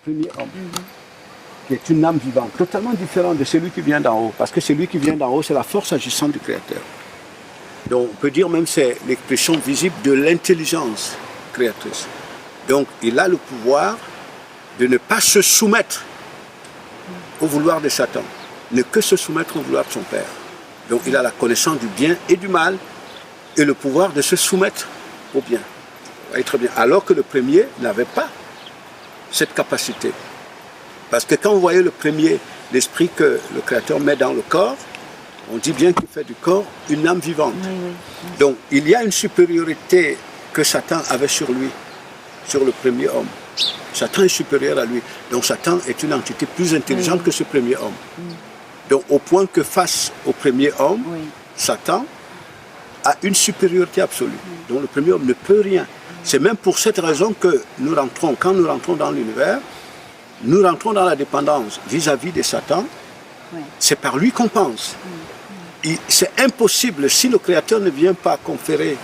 premier homme, qui est une âme vivante, totalement différente de celui qui vient d'en haut, parce que celui qui vient d'en haut, c'est la force agissante du Créateur. Donc on peut dire même que c'est l'expression visible de l'intelligence créatrice. Donc il a le pouvoir de ne pas se soumettre au vouloir de Satan, ne que se soumettre au vouloir de son Père. Donc il a la connaissance du bien et du mal et le pouvoir de se soumettre au bien. Vous voyez très bien. Alors que le premier n'avait pas cette capacité. Parce que quand vous voyez le premier, l'esprit que le Créateur met dans le corps, on dit bien qu'il fait du corps une âme vivante. Donc il y a une supériorité que Satan avait sur lui, sur le premier homme. Satan est supérieur à lui. Donc Satan est une entité plus intelligente que ce premier homme. Donc au point que face au premier homme, Satan a une supériorité absolue. Donc le premier homme ne peut rien. C'est même pour cette raison que nous rentrons, quand nous rentrons dans l'univers, nous rentrons dans la dépendance vis-à-vis de Satan. C'est par lui qu'on pense. C'est impossible, si le Créateur ne vient pas conférer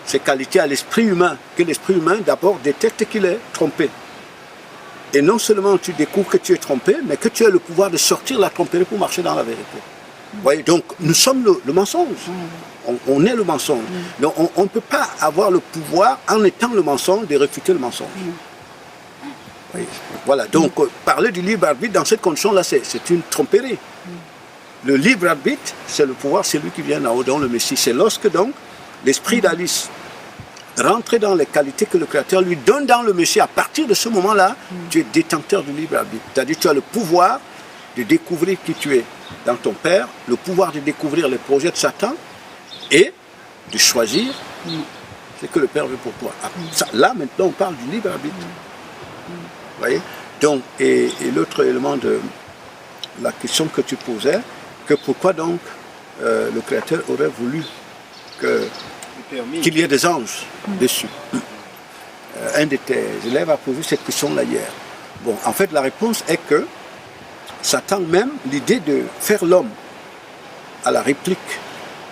ses qualités à l'esprit humain, que l'esprit humain d'abord détecte qu'il est trompé. Et non seulement tu découvres que tu es trompé, mais que tu as le pouvoir de sortir la tromperie pour marcher dans la vérité. Vous voyez, donc nous sommes le mensonge. On est le mensonge. Donc on ne peut pas avoir le pouvoir, en étant le mensonge, de réfuter le mensonge. Oui. Voilà, donc parler du libre arbitre dans cette condition-là, c'est une tromperie. Le libre arbitre, c'est le pouvoir, c'est lui qui vient d'en haut, dans le Messie. C'est lorsque donc l'esprit d'Alice rentre dans les qualités que le Créateur lui donne dans le Messie. À partir de ce moment-là, tu es détenteur du libre arbitre. C'est-à-dire que tu as le pouvoir de découvrir qui tu es dans ton Père, le pouvoir de découvrir les projets de Satan et de choisir ce que le Père veut pour toi. Là, maintenant, on parle du libre arbitre. Vous voyez? Donc, et l'autre élément de la question que tu posais, que pourquoi donc le Créateur aurait voulu qu'il y ait des anges dessus. Un de tes élèves a posé cette question-là hier. Bon, en fait, la réponse est que Satan même, l'idée de faire l'homme à la réplique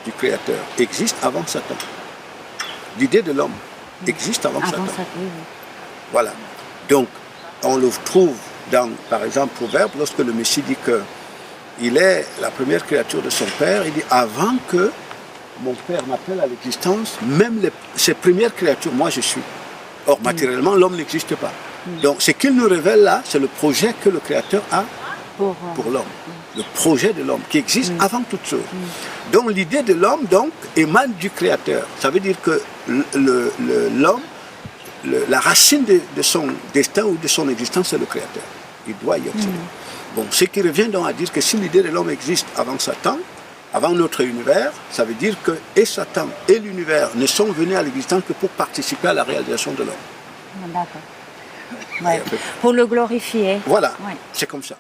du Créateur existe avant Satan. L'idée de l'homme existe avant Satan. Voilà. Donc, on le trouve dans, par exemple, Proverbe, lorsque le Messie dit qu'il est la première créature de son Père, il dit « Avant que mon Père m'appelle à l'existence, même ses premières créatures, moi je suis. » Or, matériellement, l'homme n'existe pas. Donc, ce qu'il nous révèle là, c'est le projet que le Créateur a pour l'homme. Le projet de l'homme, qui existe avant toute chose. Donc, l'idée de l'homme, donc, émane du Créateur. Ça veut dire que l'homme, la racine de son destin ou de son existence, c'est le Créateur. Il doit y accéder. Bon, ce qui revient donc à dire que si l'idée de l'homme existe avant Satan, avant notre univers, ça veut dire que et Satan et l'univers ne sont venus à l'existence que pour participer à la réalisation de l'homme. D'accord. Ouais. Pour le glorifier. Voilà, c'est comme ça.